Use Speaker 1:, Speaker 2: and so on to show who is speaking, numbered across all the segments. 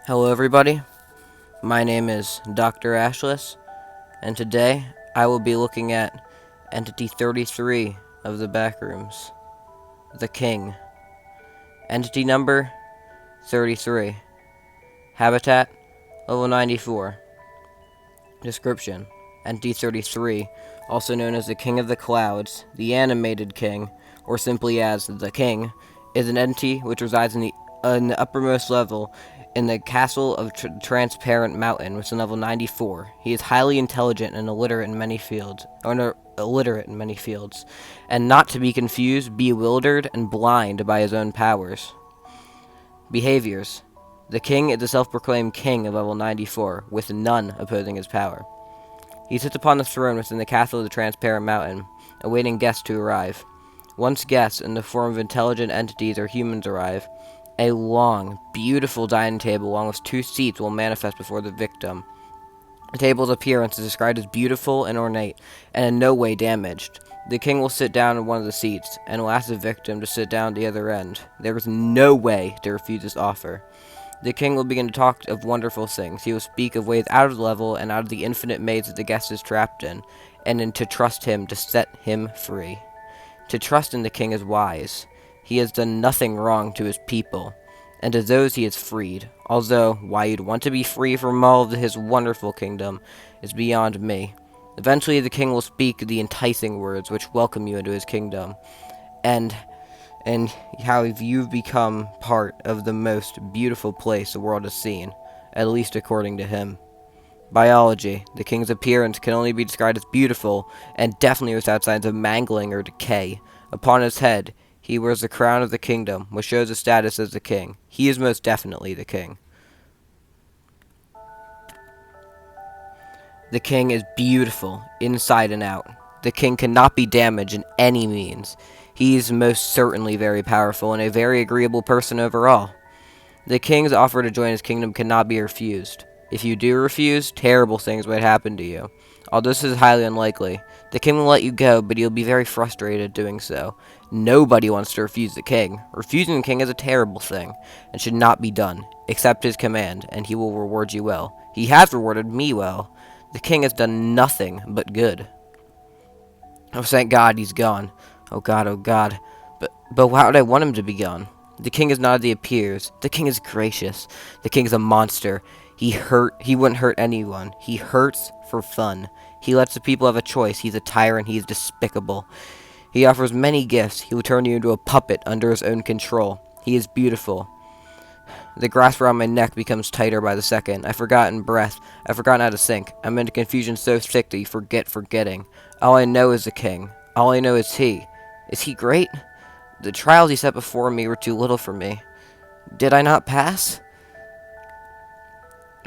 Speaker 1: Hello, everybody. My name is Dr. Ashless, and today I will be looking at Entity 33 of the Backrooms, the King. Entity number 33. Habitat level 94. Description: Entity 33, also known as the King of the Clouds, the Animated King, or simply as the King, is an entity which resides in the uppermost level in the Castle of Transparent Mountain, which is in level 94. He is highly intelligent and illiterate in many fields, and not to be confused, bewildered, and blind by his own powers. Behaviors: the King is the self-proclaimed King of level 94, with none opposing his power. He sits upon the throne within the castle of the Transparent Mountain, awaiting guests to arrive. Once guests, in the form of intelligent entities or humans, arrive, a long, beautiful dining table along with 2 seats will manifest before the victim. The table's appearance is described as beautiful and ornate, and in no way damaged. The king will sit down in one of the seats, and will ask the victim to sit down at the other end. There is no way to refuse this offer. The king will begin to talk of wonderful things. He will speak of ways out of the level and out of the infinite maze that the guest is trapped in, and to trust him to set him free. To trust in the king is wise. He has done nothing wrong to his people, and to those he has freed, although why you'd want to be free from all of his wonderful kingdom is beyond me. Eventually the king will speak the enticing words which welcome you into his kingdom, and how you've become part of the most beautiful place the world has seen, at least according to him. Biology: the king's appearance can only be described as beautiful, and definitely without signs of mangling or decay. Upon his head, he wears the crown of the kingdom, which shows his status as the king. He is most definitely the king. The king is beautiful, inside and out. The king cannot be damaged in any means. He is most certainly very powerful, and a very agreeable person overall. The king's offer to join his kingdom cannot be refused. If you do refuse, terrible things might happen to you. Although this is highly unlikely, the king will let you go, but you'll be very frustrated doing so. Nobody wants to refuse the king. Refusing the king is a terrible thing, and should not be done. Accept his command, and he will reward you well. He has rewarded me well. The king has done nothing but good. Oh, thank God he's gone. Oh God, oh God. But why would I want him to be gone? The king is not as he appears. The king is gracious. The king is a monster. He wouldn't hurt anyone. He hurts for fun. He lets the people have a choice. He's a tyrant. He is despicable. He offers many gifts. He will turn you into a puppet under his own control. He is beautiful. The grasp around my neck becomes tighter by the second. I've forgotten breath. I've forgotten how to think. I'm in a confusion so thick that you forget forgetting. All I know is the king. All I know is he. Is he great? The trials he set before me were too little for me. Did I not pass?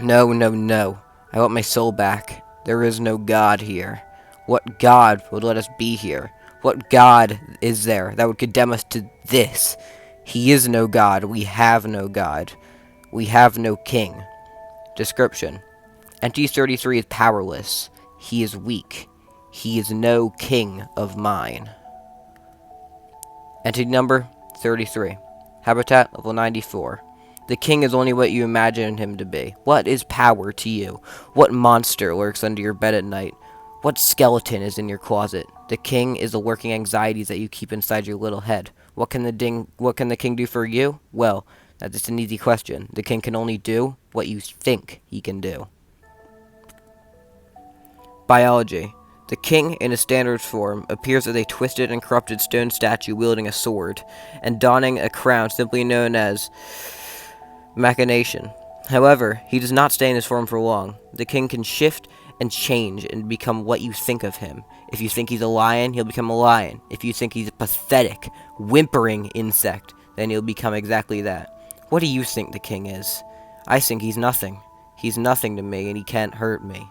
Speaker 1: No, no, no. I want my soul back. There is no God here. What God would let us be here? What God is there that would condemn us to this? He is no God. We have no God. We have no king. Description: Entity 33 is powerless. He is weak. He is no king of mine. Entity number 33. Habitat level 94. The king is only what you imagine him to be. What is power to you? What monster lurks under your bed at night? What skeleton is in your closet? The king is the lurking anxieties that you keep inside your little head. What can the king do for you? Well, that's just an easy question. The king can only do what you think he can do. Biology: the king, in his standard form, appears as a twisted and corrupted stone statue wielding a sword, and donning a crown simply known as machination. However, he does not stay in his form for long. The king can shift and change and become what you think of him. If you think he's a lion, he'll become a lion. If you think he's a pathetic, whimpering insect, then he'll become exactly that. What do you think the king is? I think he's nothing. He's nothing to me, and he can't hurt me.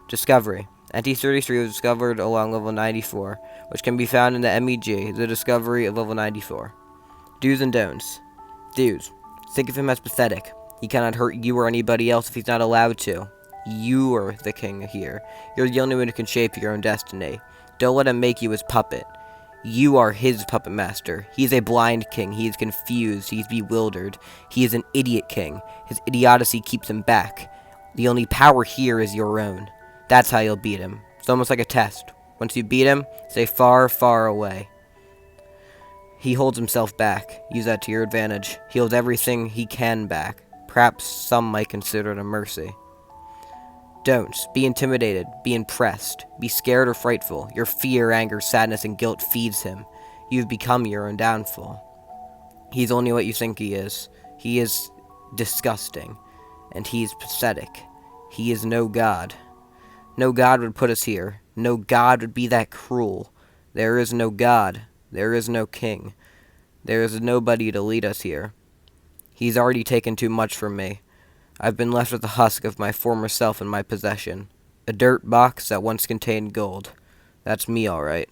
Speaker 1: Discovery: Entity 33 was discovered along level 94, which can be found in the MEG, the discovery of level 94. Do's and don'ts. Do's: think of him as pathetic. He cannot hurt you or anybody else if he's not allowed to. You are the king here. You're the only one who can shape your own destiny. Don't let him make you his puppet. You are his puppet master. He is a blind king. He is confused. He is bewildered. He is an idiot king. His idiocy keeps him back. The only power here is your own. That's how you'll beat him. It's almost like a test. Once you beat him, stay far, far away. He holds himself back. Use that to your advantage. He holds everything he can back. Perhaps some might consider it a mercy. Don't be intimidated, be impressed, be scared or frightful. Your fear, anger, sadness, and guilt feeds him. You've become your own downfall. He's only what you think he is. He is disgusting, and he's pathetic. He is no god. No god would put us here. No god would be that cruel. There is no god. There is no king. There is nobody to lead us here. He's already taken too much from me. I've been left with the husk of my former self in my possession. A dirt box that once contained gold. That's me, all right.